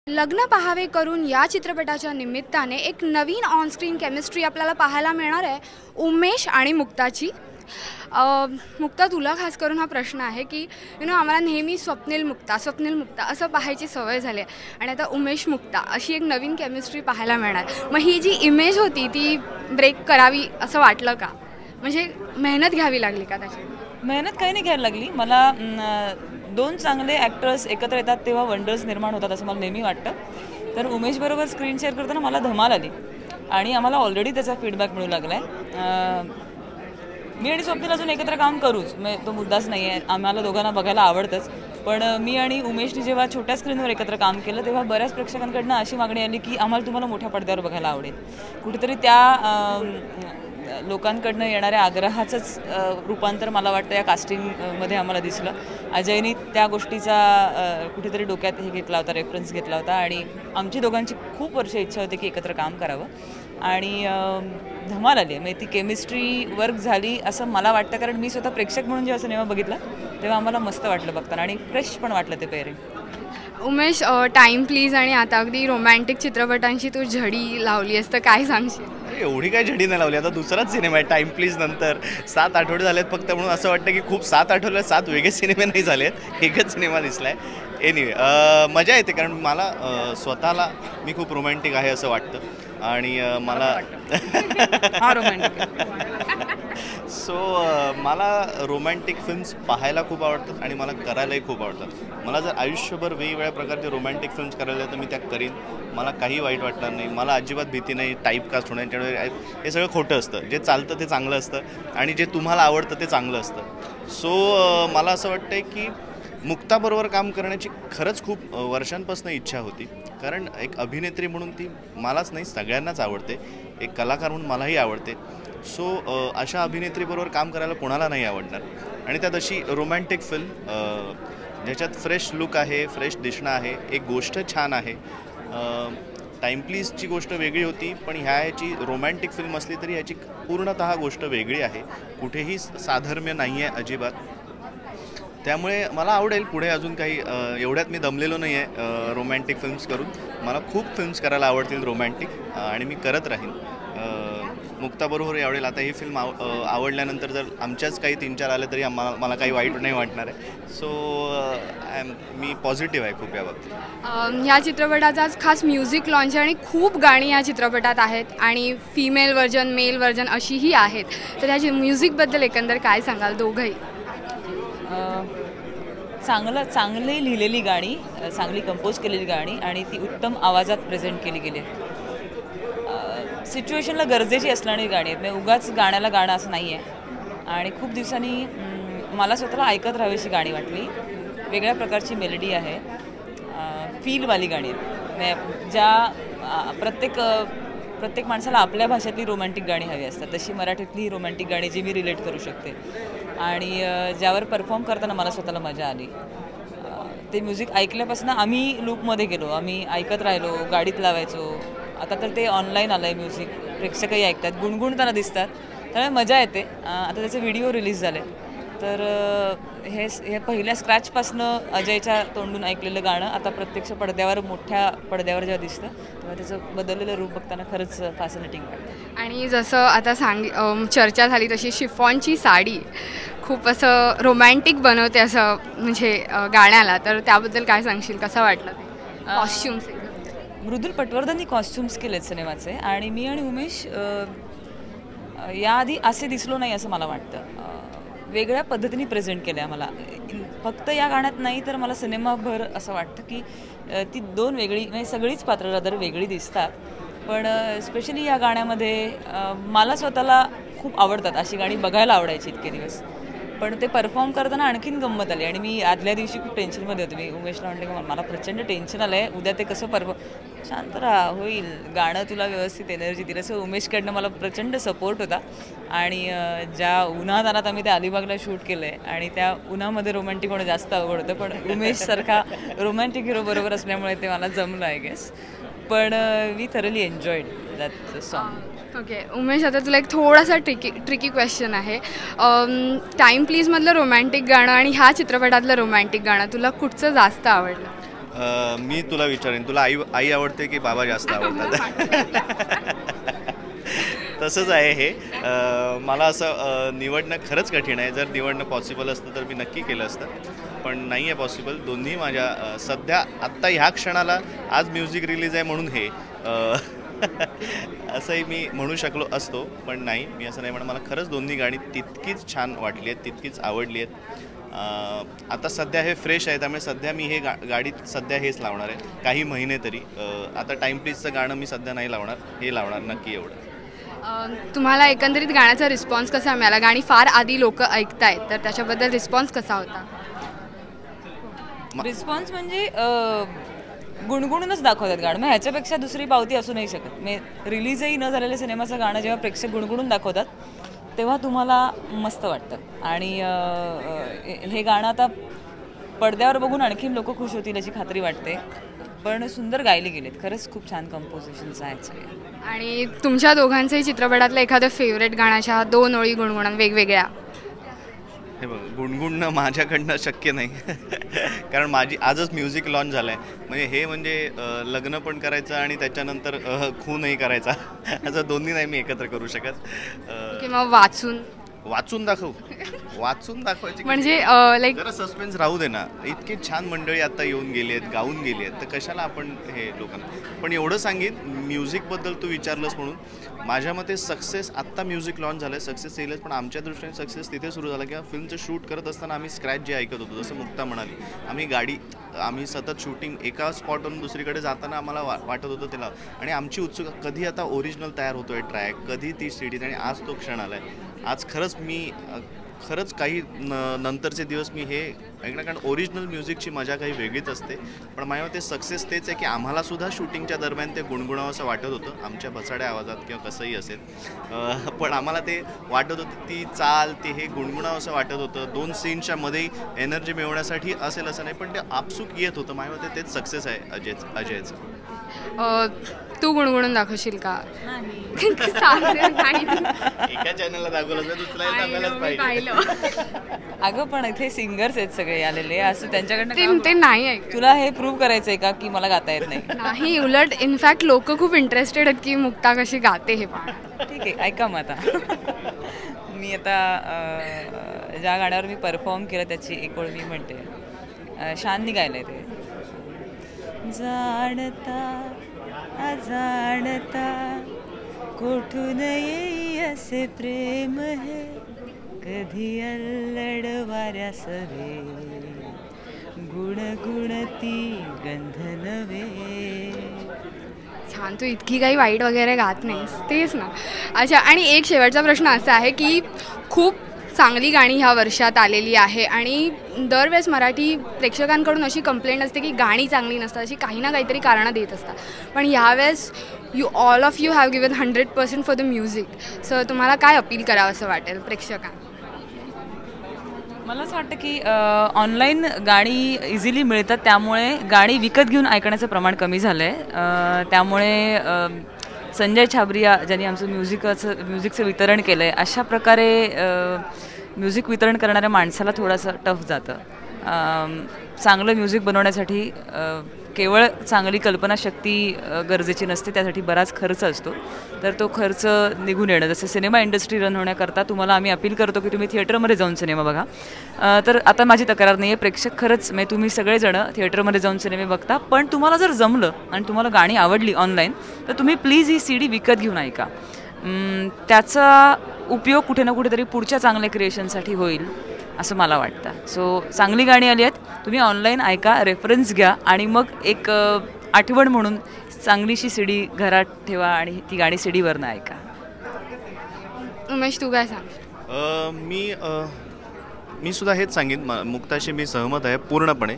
लग्न पाहावे करून या चित्रपटाच्या निमित्ताने एक नवीन ऑनस्क्रीन केमिस्ट्री आपल्याला पाहायला मिळणार आहे उमेश आणि मुक्ताची। मुक्ता, तुला खास करून हा प्रश्न आहे की आम्हाला नेहमी स्वप्नील मुक्ता असं पाहायची सवय झाली आहे आणि आता उमेश मुक्ता अशी एक नवीन केमिस्ट्री पाहायला मिळणार। मग ही जी इमेज होती ती ब्रेक करावी असं वाटलं का? म्हणजे मेहनत घ्यावी लागली का त्याची? मेहनत काही नाही घ्यायला लागली मला। दोन चांगले ॲक्टर्स एकत्र येतात तेव्हा वंडर्स निर्माण होतात असं मला नेहमी वाटतं। तर उमेश बरोबर स्क्रीन शेअर करताना मला धमाल आली आणि आम्हाला ऑलरेडी त्याचा फीडबॅक मिळू लागला आहे। मी आणि स्वप्नील अजून एकत्र काम करूच, तो मुद्दाच नाही आहे, आम्हाला दोघांना बघायला आवडतंच। पण मी आणि उमेशने जेव्हा छोट्या स्क्रीनवर एकत्र काम केलं तेव्हा बऱ्याच प्रेक्षकांकडनं अशी मागणी आली की आम्हाला तुम्हाला मोठ्या पडद्यावर बघायला आवडेल। कुठेतरी त्या लोकांकडनं येणाऱ्या आग्रहाचंच रूपांतर मला वाटतं या कास्टिंगमध्ये आम्हाला दिसलं। अजयनी त्या गोष्टीचा कुठेतरी डोक्यात हे घेतला होता, रेफरन्स घेतला होता आणि आमची दोघांची खूप वर्ष इच्छा होती की एकत्र काम करावं आणि धमाल आली। म्हणजे ती केमिस्ट्री वर्क झाली असं मला वाटतं, कारण मी स्वतः प्रेक्षक म्हणून जेव्हा सिनेमा बघितला तेव्हा आम्हाला मस्त वाटलं बघताना आणि फ्रेश पण वाटलं ते पेअरिंग। उमेश, टाईम प्लीज आणि आता अगदी रोमॅन्टिक चित्रपटांची तू झडी लावली असतं, काय सांगशील? एवढी काय झडी नाही लावली, आता दुसराच सिनेमा आहे टाईम प्लीज नंतर। 7 आठवडे झालेत फक्त, म्हणून असं वाटतं की खूप 7 आठवड्यात 7 वेगळे सिनेमे नाही झालेत, एकच सिनेमा दिसला आहे। एनिवे मजा येते, कारण मला स्वतःला मी खूप रोमॅन्टिक आहे असं वाटतं आणि मला सो मला रोमॅन्टिक फिल्म्स पाहायला खूप आवडतात आणि मला करायलाही खूप आवडतात। मला जर आयुष्यभर वेगवेगळ्या प्रकारचे रोमॅन्टिक फिल्म्स करायला तर मी त्या करीन, मला काही वाईट वाटणार नाही, मला अजिबात भीती नाही टाईपकास्ट होण्याच्यामुळे। हे सगळं खोटं असतं, जे चालतं ते चांगलं असतं आणि जे तुम्हाला आवडतं ते चांगलं असतं। सो मला असं वाटतं की मुक्ताबरोबर काम करण्याची खरंच खूप वर्षांपासून इच्छा होती, कारण एक अभिनेत्री म्हणून ती मलाच नाही सगळ्यांनाच आवडते, एक कलाकार म्हणून मलाही आवडते। सो अशा अभिनेत्रीबरोबर काम करायला कोणाला नाही आवडणार आणि त्यात अशी रोमॅन्टिक फिल्म ज्याच्यात फ्रेश लुक आहे, फ्रेश दिसणं आहे, एक गोष्ट छान आहे। टाईम प्लीजची गोष्ट वेगळी होती, पण ह्याची रोमॅन्टिक फिल्म असली तरी ह्याची पूर्णतः गोष्ट वेगळी आहे, कुठेही साधर्म्य नाही आहे अजिबात। त्यामुळे मला आवडेल पुढे अजून काही, एवढ्यात मी दमलेलो नाही आहे रोमॅन्टिक फिल्म्स करून। मला खूप फिल्म्स करायला आवडतील रोमॅन्टिक आणि मी करत राहीन। मुक्ताबरोबर आवडेल। आता ही फिल्म आवडल्यानंतर जर आमच्याच काही 3-4 आले तरी मला काही वाईट नाही वाटणार आहे। सो मी पॉझिटिव्ह आहे खूप या बाबतीत। ह्या चित्रपटाचा खास म्युझिक लॉन्च आहे आणि खूप गाणी या चित्रपटात आहेत आणि फिमेल व्हर्जन मेल व्हर्जन अशीही आहेत, तर ह्या म्युझिकबद्दल एकंदर काय सांगाल दोघंही? चांगली लिहिलेली गाणी, चांगली कंपोज केलेली गाणी आणि ती उत्तम आवाजात प्रेझेंट केली गेली आहे। सिच्युएशनला गरजेची असणारी गाणी आहेत, म्हणजे उगाच गाण्याला गाणं असं नाही आहे। आणि खूप दिवसांनी मला स्वतःला ऐकत राहावीशी गाणी वाटली, वेगळ्या प्रकारची मेलडी आहे, फीलवाली गाणी आहेत, म्हणजे ज्या प्रत्येक माणसाला आपल्या भाषेतली रोमॅन्टिक गाणी हवी असतात, तशी मराठीतली ही रोमॅन्टिक गाणी जी मी रिलेट करू शकते आणि ज्यावर परफॉर्म करताना मला स्वतःला मजा आली। ते म्युझिक ऐकल्यापासून आम्ही लूपमध्ये गेलो, आम्ही ऐकत राहिलो, गाडीत लावायचो। आता तर ते ऑनलाईन आलं आहे म्युझिक, प्रेक्षकही ऐकतात, गुणगुणताना दिसतात, त्यामुळे मजा येते। आता त्याचे व्हिडिओ रिलीज झाले, तर हे पहिल्या स्क्रॅचपासनं अजयच्या तोंडून ऐकलेलं गाणं आता प्रत्यक्ष पडद्यावर, मोठ्या पडद्यावर जेव्हा दिसतं तेव्हा त्याचं बदललेलं रूप बघताना खरंच फॅसिनेटिंग वाटतं। आणि जसं आता चर्चा झाली तशी शिफॉनची साडी खूप असं रोमॅन्टिक बनवते असं म्हणजे गाण्याला, तर त्याबद्दल काय सांगशील, कसं वाटलं ते कॉस्ट्युम्स? मृदुल पटवर्धननी कॉस्ट्युम्स केलेत सिनेमाचे आणि मी आणि उमेश याआधी असे दिसलो नाही असं मला वाटतं। वेगळ्या पद्धतीने प्रेझेंट केलं आहे मला, फक्त या गाण्यात नाही तर मला सिनेमाभर असं वाटतं की ती दोन वेगळी, म्हणजे सगळीच पात्र रादर वेगळी दिसतात, पण स्पेशली या गाण्यामध्ये मला स्वतःला खूप आवडतात अशी गाणी बघायला आवडायची इतके दिवस, पण ते परफॉर्म करताना आणखीन गंमत आली आणि मी आदल्या दिवशी खूप टेन्शनमध्ये होते। मी उमेशला म्हटलं की मला प्रचंड टेन्शन आलं आहे, उद्या ते कसं शांत राहा, होईल, गाणं तुला व्यवस्थित एनर्जी दिलं, असं उमेशकडनं मला प्रचंड सपोर्ट होता। आणि ज्या उन्हातानात आम्ही त्या अलिबागला शूट केलं आहे आणि त्या उन्हामध्ये रोमॅन्टिक होणं जास्त आवडतं, पण उमेशसारखा रोमॅन्टिक हिरो बरोबर असल्यामुळे ते मला जमलं आय गेस, पण we thoroughly enjoyed that song. Okay Umesh, आता तुला एक थोडासा ट्रिकी क्वेश्चन आहे। टाईम प्लीजमधलं रोमॅन्टिक गाणं आणि ह्या चित्रपटातलं रोमॅन्टिक गाणं तुला कुठचं जास्त आवडलं? मी तुला विचारेन, तुला आई आवडते की बाबा जास्त आवडतात? तसंच आहे हे. मला असं निवडणं खरंच कठीण आहे. जर निवडणं पॉसिबल असतं तर मी नक्की केलं असतं, पण नाही आहे पॉसिबल. दोन्ही माझ्या सध्या आत्ता ह्या क्षणाला आज म्युझिक रिलीज आहे म्हणून हे असंही मी म्हणू शकलो असतो, पण नाही, मी असं नाही म्हणत. मला खरंच दोन्ही गाणी तितकीच छान वाटली आहेत, तितकीच आवडली आहेत. आता सध्या हे फ्रेश आहे, त्यामुळे सध्या मी हे गाडीत सध्या हेच लावणार आहे काही महिने तरी. आता टाईम प्लीजचं गाणं मी सध्या नाही लावणार, हे लावणार नक्की एवढं. तुम्हाला एकंदरीत गाण्याचा रिस्पॉन्स कसा मिळाला? गाणी फार आधी लोक ऐकतायत, तर त्याच्याबद्दल रिस्पॉन्स कसा होता? रिस्पॉन्स म्हणजे गुणगुणूनच दाखवतात गाणं. मग ह्याच्यापेक्षा दुसरी पावती असू नाही शकत. मी रिलीजही न झालेल्या सिनेमाचं गाणं जेव्हा प्रेक्षक गुणगुणून दाखवतात तेव्हा तुम्हाला मस्त वाटतं. आणि हे गाणं आता पडद्यावर बघून आणखीन लोक खुश होतील याची खात्री वाटते. पण सुंदर गायले गेलेत, खरंच खूप छान कंपोजिशन्स आहेत सगळे. आणि तुमच्या दोघांचंही चित्रपटातलं एखादं फेवरेट गाण्याच्या 2 ओळी गुणगुणन वेगवेगळ्या? हे बघ, गुणगुणणं माझ्याकडनं शक्य नाही कारण माझी आजच म्युझिक लॉन्च झालं आहे. म्हणजे हे म्हणजे लग्न पण करायचं आणि त्याच्यानंतर खूनही करायचा असं दोन्ही नाही मी एकत्र करू शकत. किंवा वाचून दाखवायची म्हणजे लाईक जरा सस्पेन्स राहू दे ना. इतकी छान मंडळी आता येऊन गेली आहेत, गाऊन गेली आहेत, तर कशाला आपण हे लोकांना. पण एवढं सांगेन, म्युझिकबद्दल तू विचारलंस म्हणून, माझ्या मते सक्सेस आत्ता म्युझिक लॉन्च झालं आहे, सक्सेस येईलच, पण आमच्या दृष्टीने सक्सेस तिथे सुरू झाला किंवा फिल्मचं शूट करत असताना आम्ही स्क्रॅच जे ऐकत होतो, जसं मुक्ता म्हणाली, आम्ही सतत शूटिंग एका स्पॉटवरून दुसरीकडे जाताना आम्हाला वाटत होतं त्याला. आणि आमची उत्सुकता कधी आता ओरिजिनल तयार होतोय ट्रॅक, कधी ती सीडी, आणि आज तो क्षण आला आहे. आज खरंच काही नंतरचे दिवस मी हे ऐकणार, कारण ओरिजिनल म्युझिकची मजा काही वेगळीच असते. पण माझ्या मते सक्सेस तेच आहे की आम्हालासुद्धा शूटिंगच्या दरम्यान ते गुणगुणावं असं वाटत होतं, आमच्या बसाड्या आवाजात किंवा कसंही असेल, पण आम्हाला ते वाटत होतं, ती चाल, ते हे गुणगुणावं असं वाटत होतं. 2 सीनच्या मध्ये एनर्जी मिळवण्यासाठी असेल असं नाही, पण ते आपसूक येत होतं. माझ्या मते तेच सक्सेस आहे अजयचं. तू गुणगुणून दाखवशील का? एका चॅनलला दाखवलं, दुसऱ्याला दाखवायलाच पाहिजे. अगं पण इथे सिंगर्स आहेत सगळे आलेले, असं त्यांच्याकडनं ते नाही ऐक. तुला हे प्रूव्ह करायचंय का की मला गाता येत नाही? नाही, उलट इनफॅक्ट लोक खूप इंटरेस्टेड आहेत की मुक्ता कशी गाते हे पण. ठीक आहे, ऐका मग आता. मी आता ज्या गाण्यावर मी परफॉर्म केलं त्याची एक ओळ मी म्हणते. शाननी गायलंय ते. जाणता अजाणता कोठून येई असे प्रेम हे, कधी अल्लड वाऱ्यास वे, गुणगुणती गंध नवे. छान, तू इतकी काही वाईट वगैरे गात नाहीस, तेच ना. अच्छा, आणि एक शेवटचा प्रश्न असा आहे की खूप चांगली गाणी ह्या वर्षात आलेली आहे आणि दरवेळेस मराठी प्रेक्षकांकडून अशी कंप्लेंट असते की गाणी चांगली नसतात, अशी काही ना काहीतरी कारणं देत असतात. पण ह्यावेळेस all of you have given 100% for the music. So तुम्हाला काय अपील करावं असं वाटेल प्रेक्षकांना? मला असं वाटतं की ऑनलाईन गाणी इझिली मिळतात, त्यामुळे गाणी विकत घेऊन ऐकण्याचं प्रमाण कमी झालं आहे. त्यामुळे संजय छाबरिया ज्यांनी आमचं म्युझिकचं वितरण केलं आहे, अशा प्रकारे म्युझिक वितरण करणाऱ्या माणसाला थोडंसं टफ जातं. चांगलं म्युझिक बनवण्यासाठी केवळ चांगली कल्पनाशक्ती गरजेची नसते, त्यासाठी बराच खर्च असतो. तर तो खर्च निघून येणं, जसं सिनेमा इंडस्ट्री रन होण्याकरता तुम्हाला आम्ही अपील करतो की तुम्ही थिएटरमध्ये जाऊन सिनेमा बघा. तर आता माझी तक्रार नाही आहे, प्रेक्षक खरंच म्हणजे तुम्ही सगळेजणं थिएटरमध्ये जाऊन सिनेमे बघता, पण तुम्हाला जर जमलं आणि तुम्हाला गाणी आवडली ऑनलाईन, तर तुम्ही प्लीज ही CD विकत घेऊन ऐका. त्याचा उपयोग कुठे ना कुठेतरी पुढच्या चांगल्या क्रिएशनसाठी होईल असं मला वाटतं. सो चांगली गाणी आली आहेत, तुम्ही ऑनलाईन ऐका, रेफरन्स घ्या आणि मग एक आठवण म्हणून चांगलीशी CD घरात ठेवा आणि ती गाणी CDवरनं ऐका. उमेश, तू काय सांग? मी सुद्धा हेच सांगेन, मुक्ताशी मी सहमत आहे पूर्णपणे.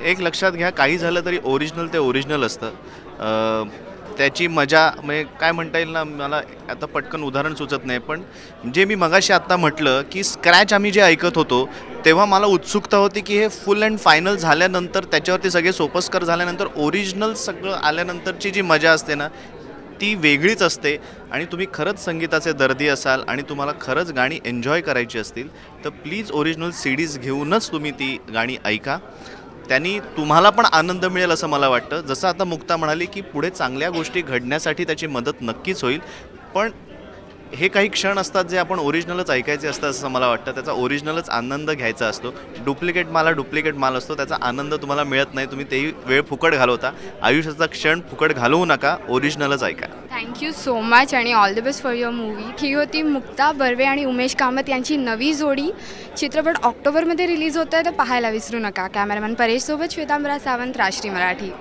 एक लक्षात घ्या, काही झालं तरी ओरिजिनल ते ओरिजिनल असतं. त्याची मजा म्हणजे काय म्हणता येईल ना, मला आता पटकन उदाहरण सुचत नाही, पण जे मी मगाशी आत्ता म्हटलं की स्क्रॅच आम्ही जे ऐकत होतो तेव्हा मला उत्सुकता होती की हे फुल अँड फायनल झाल्यानंतर, त्याच्यावरती सगळे सोपस्कर झाल्यानंतर, ओरिजिनल सगळं आल्यानंतरची जी मजा असते ना, ती वेगळीच असते. आणि तुम्ही खरंच संगीताचे दर्दी असाल आणि तुम्हाला खरंच गाणी एन्जॉय करायची असतील तर प्लीज ओरिजिनल CDs घेऊनच तुम्ही ती गाणी ऐका. त्यांनी तुम्हाला पण आनंद मिळेल असं मला वाटतं. जसं आता मुक्ता म्हणाली की पुढे चांगल्या गोष्टी घडण्यासाठी त्याची मदत नक्कीच होईल, पण हे काही क्षण असतात जे आपण ओरिजिनलच ऐकायचे असतात असं मला वाटतं. त्याचा ओरिजिनलच आनंद घ्यायचा असतो. डुप्लिकेट माल असतो, त्याचा आनंद तुम्हाला मिळत नाही. तुम्ही तेही वेळ फुकट घालवता. आयुष्याचा क्षण फुकट घालवू नका, ओरिजिनलच ऐका. थँक्यू सो मच आणि all the best for your movie. ही होती मुक्ता बर्वे आणि उमेश कामत यांची नवी जोडी. चित्रपट ऑक्टोबरमध्ये रिलीज होत आहे, तर पाहायला विसरू नका. कॅमेरामॅन परेशसोबत श्वेतांबरा सावंत, राष्ट्रीय मराठी.